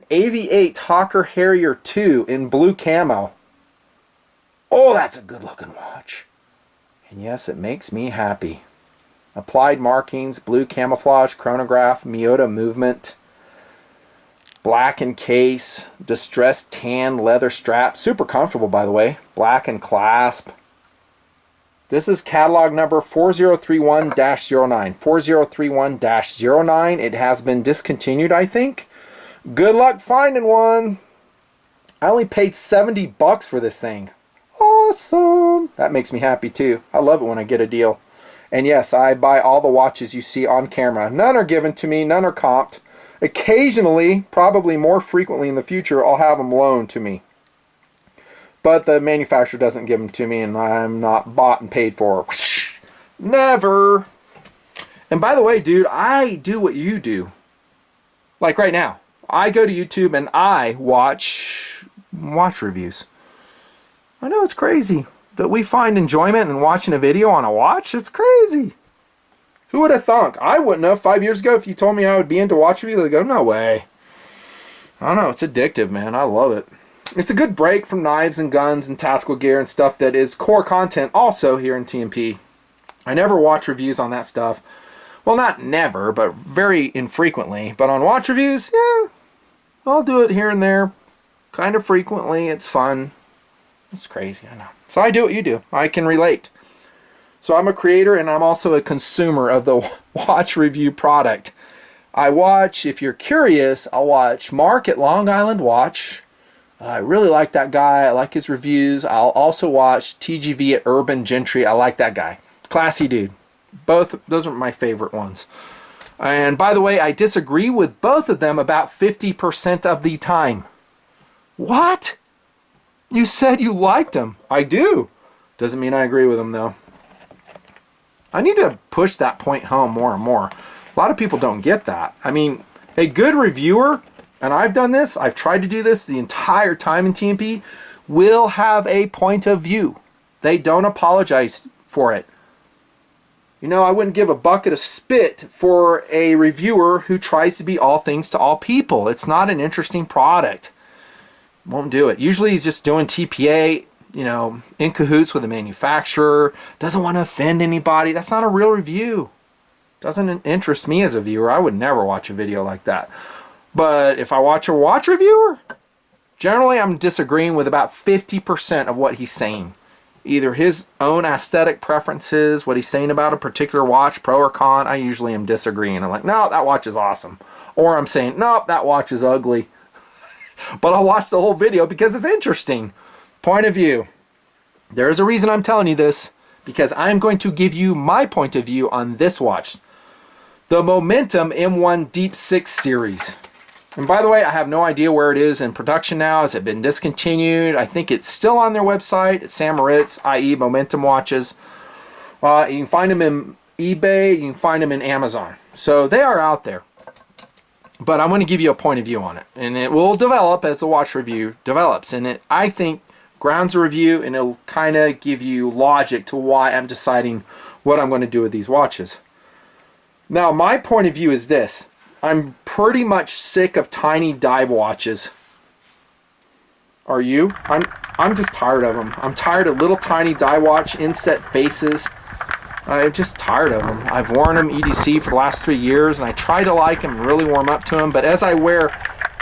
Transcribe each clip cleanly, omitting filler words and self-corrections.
AV8 Hawker Harrier 2 in blue camo. Oh, that's a good looking watch. And yes, it makes me happy. Applied markings, blue camouflage, chronograph, Miyota movement, black case, distressed tan leather strap. Super comfortable, by the way. Black clasp. This is catalog number 4031-09. 4031-09. It has been discontinued, I think. Good luck finding one. I only paid 70 bucks for this thing. Awesome. That makes me happy too. I love it when I get a deal. And yes, I buy all the watches you see on camera. None are given to me. None are comped. Occasionally, probably more frequently in the future, I'll have them loaned to me. But the manufacturer doesn't give them to me, and I'm not bought and paid for. Never. And by the way, dude, I do what you do. Like right now, I go to YouTube and I watch reviews. I know it's crazy that we find enjoyment in watching a video on a watch. It's crazy. Who would have thunk? I wouldn't have 5 years ago if you told me I would be into watch reviews. I'd go, no way. I don't know. It's addictive, man. I love it. It's a good break from knives and guns and tactical gear and stuff that is core content also here in TMP. I never watch reviews on that stuff. Well, not never, but very infrequently. But on watch reviews, yeah, I'll do it here and there. Kind of frequently. It's fun. It's crazy, I know. So I do what you do. I can relate. So I'm a creator and I'm also a consumer of the watch review product. I watch, if you're curious, I'll watch Mark at Long Island Watch. I really like that guy. I like his reviews. I'll also watch TGV at Urban Gentry. I like that guy. Classy dude. Both, those are my favorite ones. And by the way, I disagree with both of them about 50% of the time. What? You said you liked them. I do. Doesn't mean I agree with them though. I need to push that point home more and more. A lot of people don't get that. I mean, a good reviewer, and I've done this, I've tried to do this the entire time in TMP, will have a point of view. They don't apologize for it. You know, I wouldn't give a bucket of spit for a reviewer who tries to be all things to all people. It's not an interesting product. Won't do it. Usually he's just doing TPA, you know, in cahoots with the manufacturer, doesn't want to offend anybody. That's not a real review. Doesn't interest me as a viewer. I would never watch a video like that. But if I watch a watch reviewer, generally I'm disagreeing with about 50% of what he's saying. Either his own aesthetic preferences, what he's saying about a particular watch, pro or con. I usually am disagreeing. I'm like, no, that watch is awesome. Or I'm saying, nope, that watch is ugly. But I'll watch the whole video because it's interesting. Point of view. There's a reason I'm telling you this, because I'm going to give you my point of view on this watch. The Momentum M1 Deep 6 series. And by the way, I have no idea where it is in production now. Has it been discontinued? I think it's still on their website at Sam Moritz, i.e. Momentum Watches. You can find them in eBay. You can find them in Amazon. So they are out there. But I'm going to give you a point of view on it. And it will develop as the watch review develops. And it, I think, grounds a review, and it'll kind of give you logic to why I'm deciding what I'm going to do with these watches. Now, my point of view is this. I'm pretty much sick of tiny dive watches. Are you? I'm just tired of them. I'm tired of little tiny dive watch inset faces. I'm just tired of them. I've worn them EDC for the last 3 years, and I try to like them, really warm up to them. But as I wear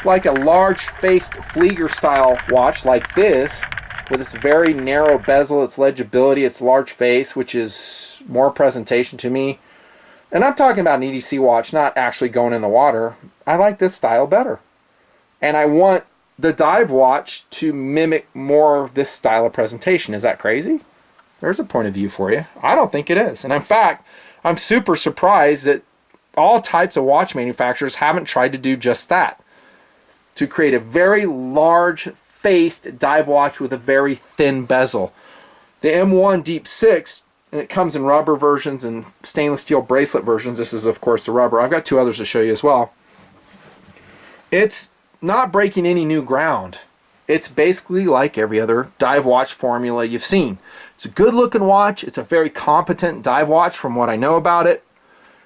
like a large-faced Flieger style watch like this, with its very narrow bezel, its legibility, its large face, which is more presentation to me. And I'm talking about an EDC watch, not actually going in the water. I like this style better. And I want the dive watch to mimic more of this style of presentation. Is that crazy? There's a point of view for you. I don't think it is. And in fact, I'm super surprised that all types of watch manufacturers haven't tried to do just that. To create a very large-faced dive watch with a very thin bezel. The M1 Deep 6, and it comes in rubber versions and stainless steel bracelet versions. This is, of course, the rubber. I've got 2 others to show you as well. It's not breaking any new ground. It's basically like every other dive watch formula you've seen. It's a good looking watch. It's a very competent dive watch from what I know about it.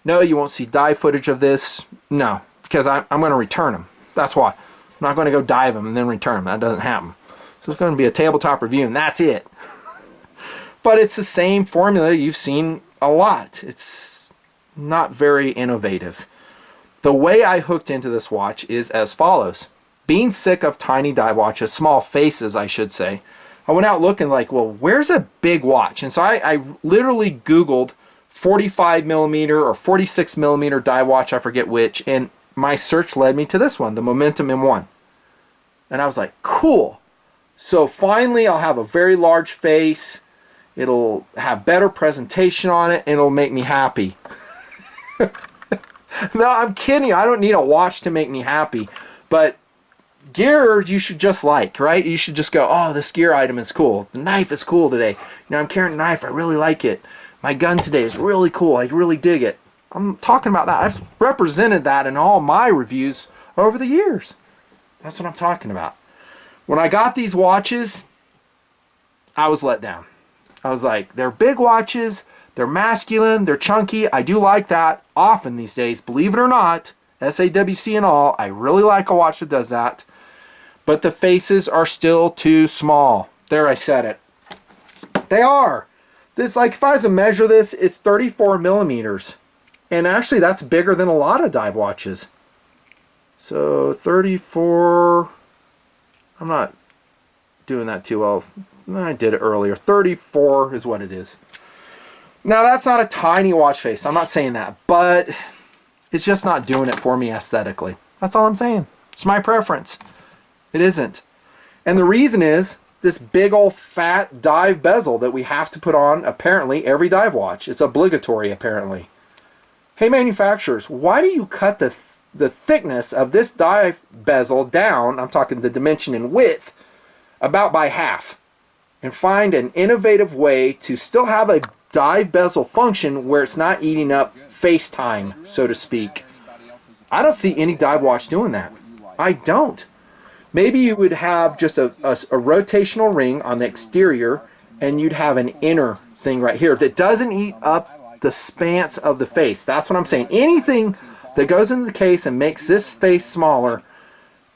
No, you won't see dive footage of this. No, because I'm going to return them. That's why. I'm not going to go dive them and then return them. That doesn't happen. So it's going to be a tabletop review, and that's it. But it's the same formula you've seen a lot. It's not very innovative. The way I hooked into this watch is as follows. Being sick of tiny dive watches, small faces I should say, I went out looking like, well, where's a big watch? And so I literally Googled 45 millimeter or 46 millimeter dive watch, I forget which, and my search led me to this one, the Momentum M1. And I was like, cool. So finally I'll have a very large face. It'll have better presentation on it, and it'll make me happy. No, I'm kidding. I don't need a watch to make me happy. But gear you should just like, right? You should just go, oh, this gear item is cool. The knife is cool today. You know, I'm carrying a knife. I really like it. My gun today is really cool. I really dig it. I'm talking about that. I've represented that in all my reviews over the years. That's what I'm talking about. When I got these watches, I was let down. I was like, they're big watches, they're masculine, they're chunky. I do like that often these days, believe it or not. SAWC and all, I really like a watch that does that. But the faces are still too small. There, I said it. They are. This, like, if I was to measure this, it's 34 millimeters. And actually, that's bigger than a lot of dive watches. So, 34... I'm not doing that too well. I did it earlier. 34 is what it is. Now, that's not a tiny watch face. I'm not saying that. But it's just not doing it for me aesthetically. That's all I'm saying. It's my preference. It isn't. And the reason is this big old fat dive bezel that we have to put on apparently every dive watch. It's obligatory apparently. Hey manufacturers, why do you cut the thickness of this dive bezel down, I'm talking the dimension and width, about by half, and find an innovative way to still have a dive bezel function where it's not eating up face time, so to speak. I don't see any dive watch doing that. I don't. Maybe you would have just a rotational ring on the exterior, and you'd have an inner thing right here that doesn't eat up the spans of the face. That's what I'm saying. Anything that goes into the case and makes this face smaller,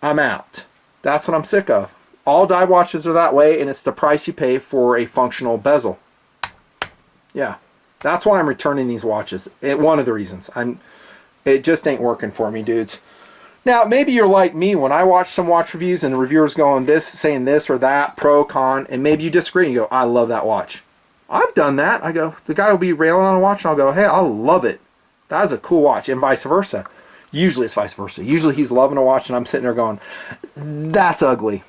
I'm out. That's what I'm sick of. All dive watches are that way, and it's the price you pay for a functional bezel. Yeah, that's why I'm returning these watches. One of the reasons. It just ain't working for me, dudes. Now, maybe you're like me when I watch some watch reviews and the reviewer's going saying this or that, pro, con, and maybe you disagree and you go, I love that watch. I've done that. I go, the guy will be railing on a watch and I'll go, hey, I love it. That is a cool watch, and vice versa. Usually it's vice versa. Usually he's loving a watch and I'm sitting there going, that's ugly.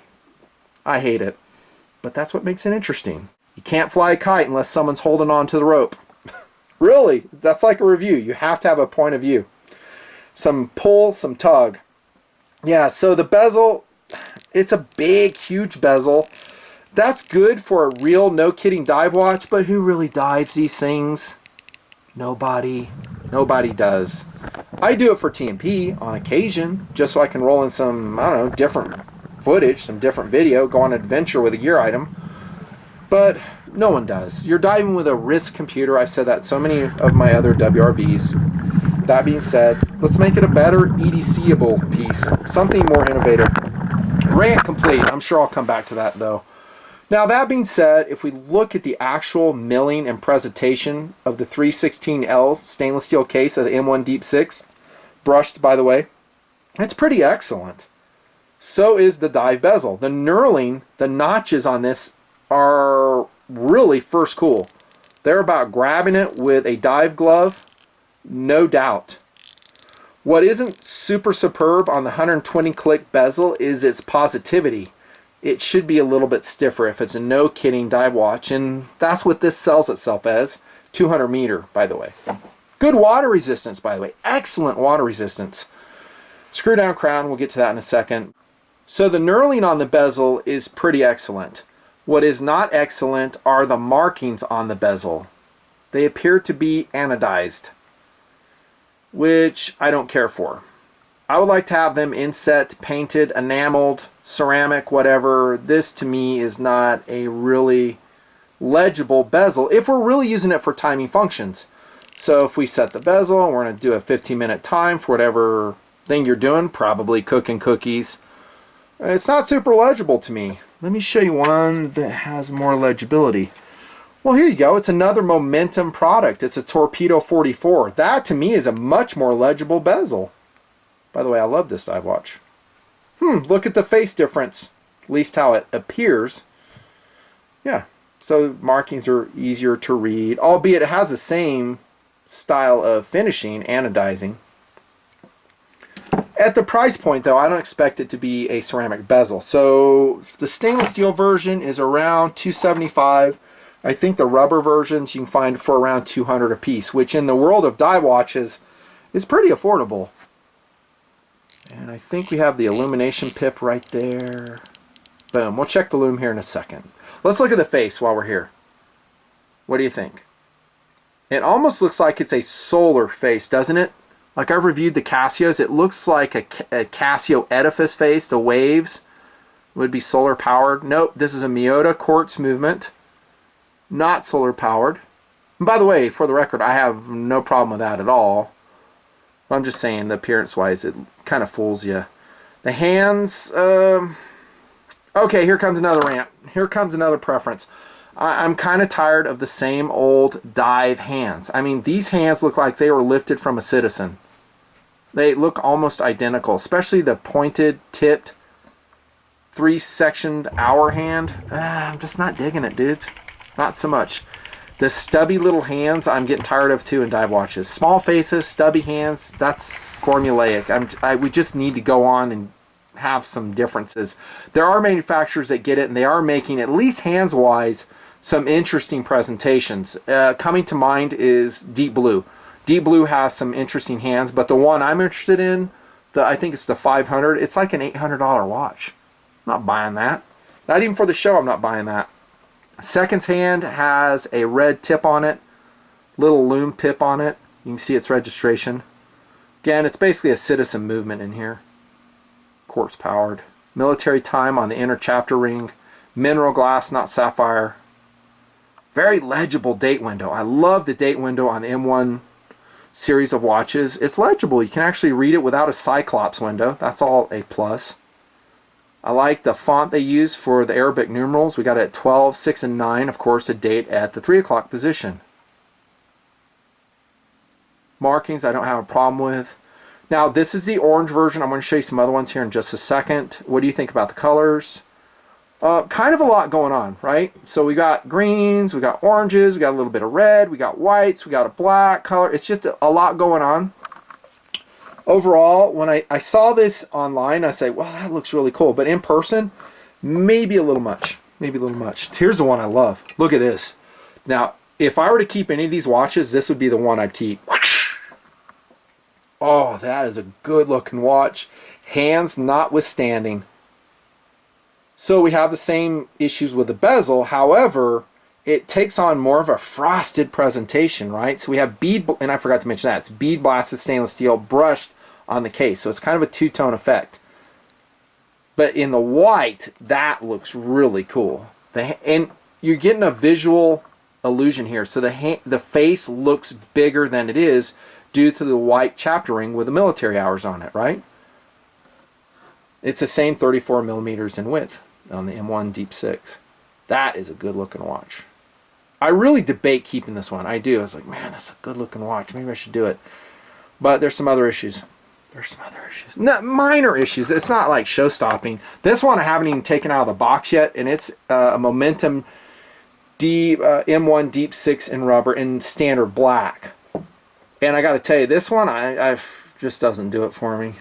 I hate it. But that's what makes it interesting. You can't fly a kite unless someone's holding on to the rope. Really, that's like a review. You have to have a point of view. Some pull, some tug. Yeah, so the bezel, it's a big, huge bezel. That's good for a real, no kidding dive watch, but who really dives these things? Nobody. Nobody does. I do it for TMP on occasion, just so I can roll in some, I don't know, different footage, some different video, go on an adventure with a gear item. But no one does. You're diving with a wrist computer. I've said that so many of my other WRVs. That being said, let's make it a better EDC-able piece. Something more innovative. Rant complete. I'm sure I'll come back to that though. Now that being said, if we look at the actual milling and presentation of the 316L stainless steel case of the M1 Deep 6, brushed by the way, it's pretty excellent. So is the dive bezel. The knurling, the notches on this are really first cool. They're about grabbing it with a dive glove, no doubt. What isn't super superb on the 120 click bezel is its positivity. It should be a little bit stiffer if it's a no kidding dive watch, and that's what this sells itself as. 200 meter, by the way. Good water resistance, by the way. Excellent water resistance. Screw down crown, we'll get to that in a second. So the knurling on the bezel is pretty excellent. What is not excellent are the markings on the bezel. They appear to be anodized, which I don't care for. I would like to have them inset, painted, enameled, ceramic, whatever. This to me is not a really legible bezel if we're really using it for timing functions. So if we set the bezel and we're going to do a 15-minute time for whatever thing you're doing, probably cooking cookies, It's not super legible to me. Let me show you one that has more legibility. Well, here you go. It's another Momentum product. It's a Torpedo 44. That, to me, is a much more legible bezel. By the way, I love this dive watch. Look at the face difference. At least how it appears. Yeah. So markings are easier to read, albeit it has the same style of finishing, anodizing. At the price point, though, I don't expect it to be a ceramic bezel. So the stainless steel version is around $275. I think the rubber versions you can find for around $200 a piece, which in the world of dive watches is pretty affordable. And I think we have the illumination pip right there. Boom. We'll check the lume here in a second. Let's look at the face while we're here. What do you think? It almost looks like it's a solar face, doesn't it? Like I've reviewed the Casios, it looks like a Casio edifice face. The waves would be solar powered. Nope, this is a Miyota quartz movement. Not solar powered. And by the way, for the record, I have no problem with that at all. I'm just saying, appearance wise, it kind of fools you. The hands, okay, here comes another rant. Here comes another preference. I'm kind of tired of the same old dive hands. I mean, these hands look like they were lifted from a Citizen. They look almost identical, especially the pointed, tipped, 3-sectioned hour hand. I'm just not digging it, dudes. Not so much. The stubby little hands, I'm getting tired of too in dive watches. Small faces, stubby hands, that's formulaic. We just need to go on and have some differences. There are manufacturers that get it, and they are making, at least hands-wise, some interesting presentations. Coming to mind is Deep Blue. Deep Blue has some interesting hands, but the one I'm interested in, I think it's the 500, it's like an $800 watch. I'm not buying that. Not even for the show, I'm not buying that. Seconds hand has a red tip on it, little lume pip on it. You can see its registration. Again, it's basically a Citizen movement in here. Quartz powered. Military time on the inner chapter ring. Mineral glass, not sapphire. Very legible date window. I love the date window on the M1 series of watches. It's legible. You can actually read it without a Cyclops window. That's all a plus. I like the font they use for the Arabic numerals. We got it at 12, 6, and 9. Of course, a date at the 3 o'clock position. Markings I don't have a problem with. Now, this is the orange version. I'm going to show you some other ones here in just a second. What do you think about the colors? Kind of a lot going on, right? So we got greens, we got oranges, we got a little bit of red, we got whites, we got a black color. It's just a lot going on. Overall, when I saw this online, I say, well, that looks really cool. But in person, maybe a little much. Maybe a little much. Here's the one I love. Look at this. Now, if I were to keep any of these watches, this would be the one I'd keep. Oh, that is a good looking watch. Hands notwithstanding. So we have the same issues with the bezel. However, it takes on more of a frosted presentation, right? So we have bead, and I forgot to mention that. It's bead blasted stainless steel brushed on the case. So it's kind of a two-tone effect. But in the white, that looks really cool. And you're getting a visual illusion here. So the face looks bigger than it is due to the white chapter ring with the military hours on it, right? It's the same 34 millimeters in width on the M1 Deep 6. That is a good looking watch. I really debate keeping this one. I do. I was like, man, that's a good looking watch. Maybe I should do it. But there's some other issues. There's some other issues. No, minor issues. It's not like show stopping. This one I haven't even taken out of the box yet, and it's a Momentum M1 Deep 6 in rubber in standard black. And I got to tell you, this one I just doesn't do it for me.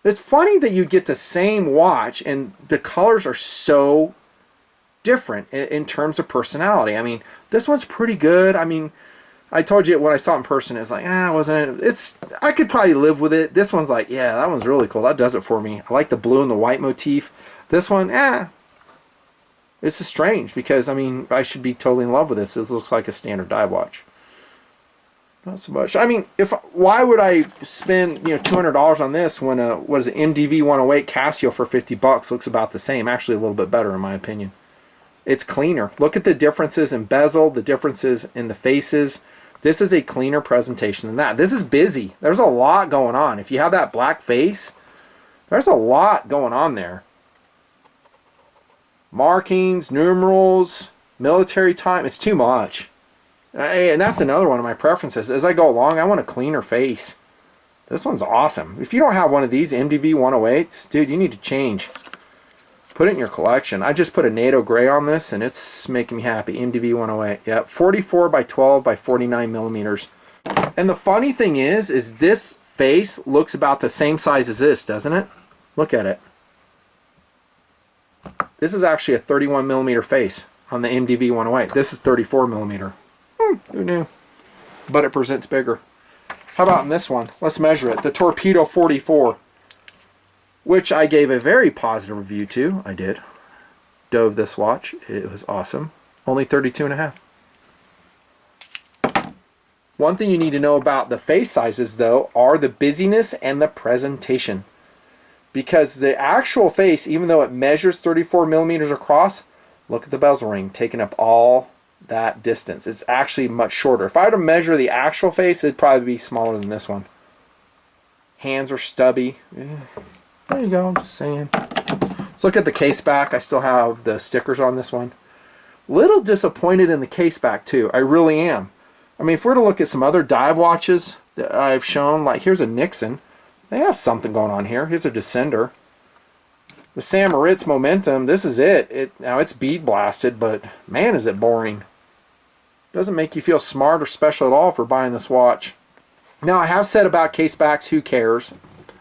It's funny that you get the same watch and the colors are so different in terms of personality. I mean, this one's pretty good. I mean, I told you when I saw it in person, it's like, wasn't it? I could probably live with it. This one's like, yeah, that one's really cool. That does it for me. I like the blue and the white motif. This one, This is strange because, I mean, I should be totally in love with this. This looks like a standard dive watch. Not so much. I mean, why would I spend $200 on this when what is it, MDV 108 Casio for $50 looks about the same? Actually, a little bit better in my opinion. It's cleaner. Look at the differences in bezel, the differences in the faces. This is a cleaner presentation than that. This is busy. There's a lot going on. If you have that black face, There's a lot going on there. Markings, numerals, military time. It's too much. And that's another one of my preferences. As I go along, I want a cleaner face. This one's awesome. If you don't have one of these MDV 108s, dude, you need to change. Put it in your collection. I just put a NATO gray on this, and it's making me happy. MDV 108. Yep, 44 by 12 by 49 millimeters. And the funny thing is this face looks about the same size as this, doesn't it? Look at it. This is actually a 31 millimeter face on the MDV 108. This is 34 millimeter. Who knew? But it presents bigger. How about in this one? Let's measure it. The Torpedo 44, which I gave a very positive review to. I did. Dove this watch. It was awesome. Only 32.5. One thing you need to know about the face sizes, though, are the busyness and the presentation. Because the actual face, even though it measures 34 millimeters across, look at the bezel ring taking up all that distance. It's actually much shorter. If I were to measure the actual face, it'd probably be smaller than this one. Hands are stubby. There you go, I'm just saying. Let's look at the case back. I still have the stickers on this one. Little disappointed in the case back too. I really am. I mean, if we're to look at some other dive watches that I've shown, like here's a Nixon. They have something going on here. Here's a Descender. The Sam Moritz Momentum, this is it. Now it's bead blasted, but man, is it boring. Doesn't make you feel smart or special at all for buying this watch. Now, I have said about case backs, who cares?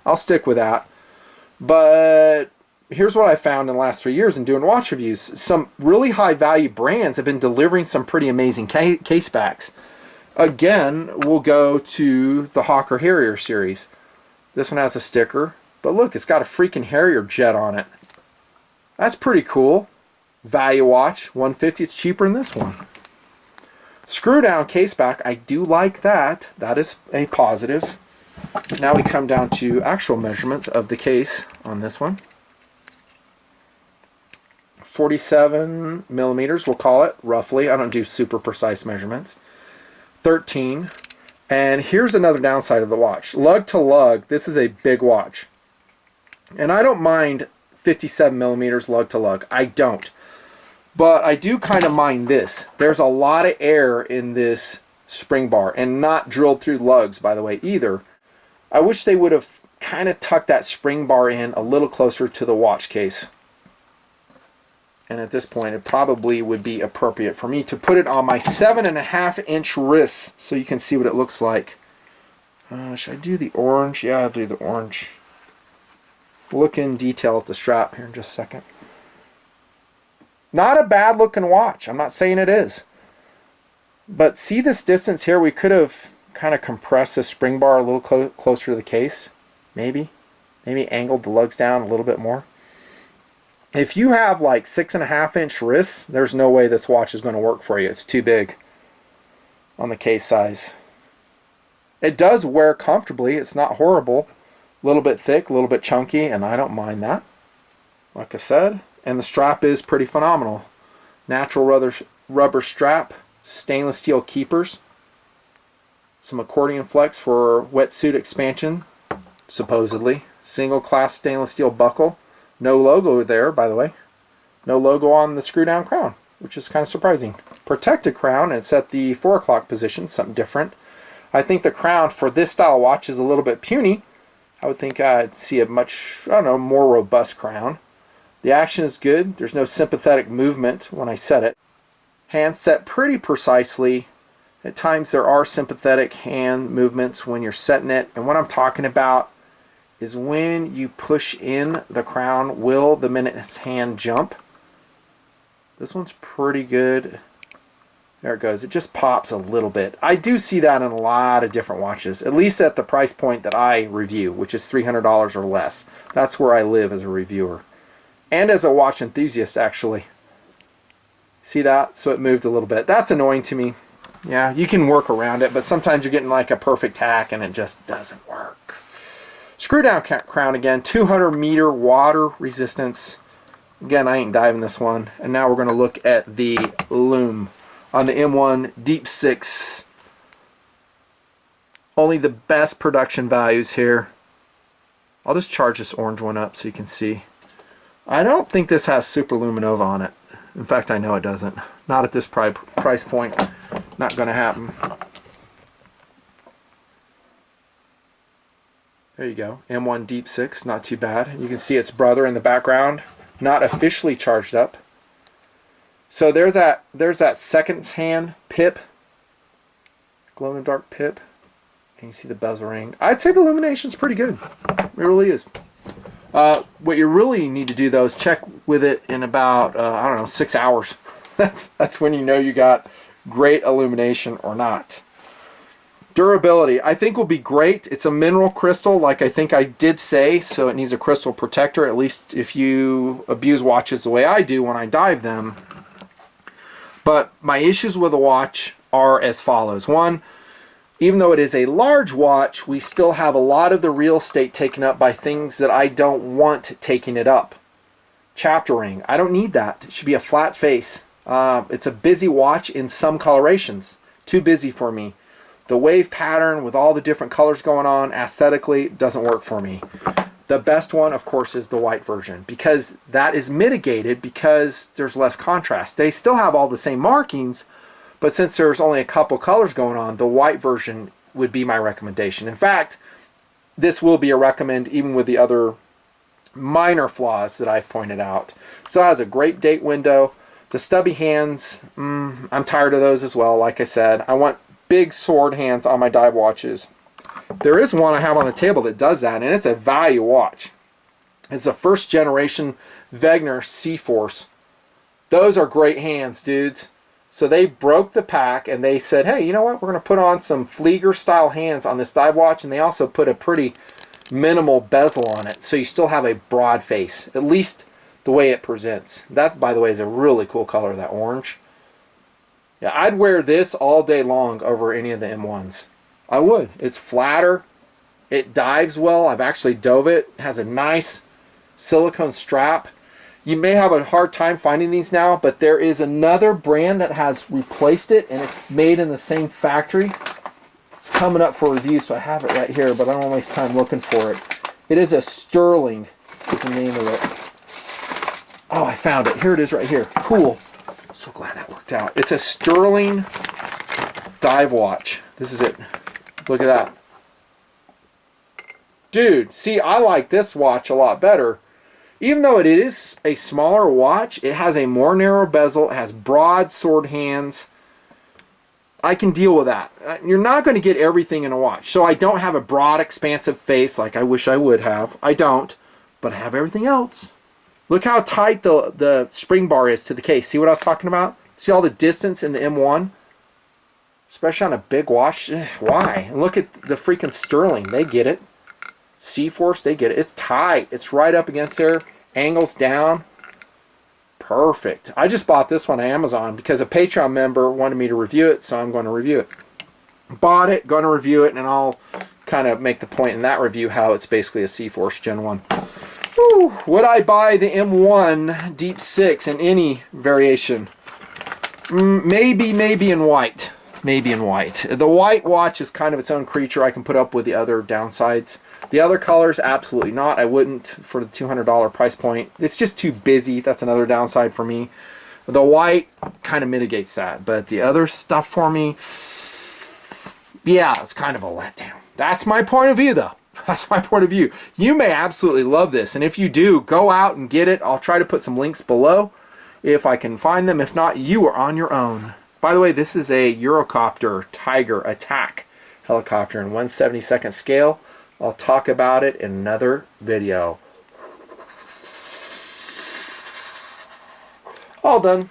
I'll stick with that. But here's what I found in the last 3 years in doing watch reviews. Some really high value brands have been delivering some pretty amazing case backs. Again, we'll go to the Hawker Harrier series. This one has a sticker, but look, it's got a freaking Harrier jet on it. That's pretty cool. Value watch, $150. It's cheaper than this one. Screw down case back, I do like that. That is a positive. Now we come down to actual measurements of the case on this one. 47 millimeters, we'll call it, roughly. I don't do super precise measurements. 13. And here's another downside of the watch. Lug to lug, this is a big watch. And I don't mind 57 millimeters lug to lug. I don't. But I do kind of mind this. There's a lot of air in this spring bar, and not drilled through lugs, by the way, either. I wish they would have kind of tucked that spring bar in a little closer to the watch case. And at this point, it probably would be appropriate for me to put it on my 7.5-inch wrist so you can see what it looks like. Should I do the orange? Yeah, I'll do the orange. Look in detail at the strap here in just a second. Not a bad looking watch. I'm not saying it is. But see this distance here? We could have kind of compressed the spring bar a little closer to the case. Maybe angled the lugs down a little bit more. If you have like 6.5-inch wrists, there's no way this watch is going to work for you. It's too big on the case size. It does wear comfortably. It's not horrible. A little bit thick, a little bit chunky, and I don't mind that. Like I said, and the strap is pretty phenomenal. Natural rubber strap, stainless steel keepers, some accordion flex for wetsuit expansion, supposedly. Single class stainless steel buckle. No logo there, by the way. No logo on the screw down crown, which is kind of surprising. Protected crown, and it's at the 4 o'clock position, something different. I think the crown for this style watch is a little bit puny. I would think I'd see a much, I don't know, more robust crown. The action is good. There's no sympathetic movement when I set it. Hand set pretty precisely. At times there are sympathetic hand movements when you're setting it. And what I'm talking about is when you push in the crown, will the minute's hand jump? This one's pretty good. There it goes. It just pops a little bit. I do see that in a lot of different watches, at least at the price point that I review, which is $300 or less. That's where I live as a reviewer. And as a watch enthusiast, actually. See that? So it moved a little bit. That's annoying to me. Yeah, you can work around it, but sometimes you're getting like a perfect tack and it just doesn't work. Screw down crown again, 200-meter water resistance. Again, I ain't diving this one. And now we're going to look at the lume on the M1 Deep 6. Only the best production values here. I'll just charge this orange one up so you can see. I don't think this has super luminova on it. In fact, I know it doesn't. Not at this price point. Not going to happen. There you go. M1 Deep 6, not too bad. You can see its brother in the background, not officially charged up. So there's that second-hand pip, glow-in-the-dark pip, and you see the bezel ring. I'd say the illumination's pretty good. It really is. What you really need to do though is check with it in about I don't know, 6 hours. That's when you know you got great illumination or not. Durability, I think will be great. It's a mineral crystal, like I think I did say, so it needs a crystal protector, at least if you abuse watches the way I do when I dive them. But my issues with the watch are as follows. One, even though it is a large watch, we still have a lot of the real estate taken up by things that I don't want taking it up. Chapter ring, I don't need that. It should be a flat face. It's a busy watch in some colorations. Too busy for me. The wave pattern with all the different colors going on aesthetically doesn't work for me. The best one, of course, is the white version, because that is mitigated because there's less contrast. They still have all the same markings, but since there's only a couple colors going on, the white version would be my recommendation. In fact, this will be a recommend even with the other minor flaws that I've pointed out. Still has a great date window. The stubby hands, I'm tired of those as well. Like I said, I want big sword hands on my dive watches. There is one I have on the table that does that, and it's a value watch. It's a first generation Wegener C-Force. Those are great hands, dudes. So they broke the pack and they said, hey, you know what? We're going to put on some Flieger style hands on this dive watch, and they also put a pretty minimal bezel on it, so you still have a broad face, at least the way it presents. That, by the way, is a really cool color, that orange. Yeah, I'd wear this all day long over any of the M1s. I would. It's flatter. It dives well. I've actually dove it. It has a nice silicone strap. You may have a hard time finding these now, but there is another brand that has replaced it, and it's made in the same factory. It's coming up for review, so I have it right here, but I don't want to waste time looking for it. It is a Sterling, is the name of it. Oh, I found it. Here it is right here. Cool. So glad that worked out. It's a Sterling dive watch. This is it. Look at that. Dude, see, I like this watch a lot better. Even though it is a smaller watch, it has a more narrow bezel. It has broad sword hands. I can deal with that. You're not going to get everything in a watch. So I don't have a broad, expansive face like I wish I would have. I don't. But I have everything else. Look how tight the spring bar is to the case. See what I was talking about? See all the distance in the M1? Especially on a big watch. Why? And look at the freaking Sterling. They get it. C-Force, they get it. It's tight. It's right up against there. Angles down. Perfect. I just bought this one on Amazon because a Patreon member wanted me to review it, so I'm going to review it. Bought it, going to review it, and I'll kind of make the point in that review how it's basically a C-Force Gen 1. Whew. Would I buy the M1 Deep 6 in any variation? Maybe in white. Maybe in white. The white watch is kind of its own creature. I can put up with the other downsides. The other colors, absolutely not. I wouldn't for the $200 price point. It's just too busy. That's another downside for me. The white kind of mitigates that. But the other stuff for me, yeah, it's kind of a letdown. That's my point of view, though. That's my point of view. You may absolutely love this. And if you do, go out and get it. I'll try to put some links below if I can find them. If not, you are on your own. By the way, this is a Eurocopter Tiger Attack helicopter in 1/72nd scale. I'll talk about it in another video. All done.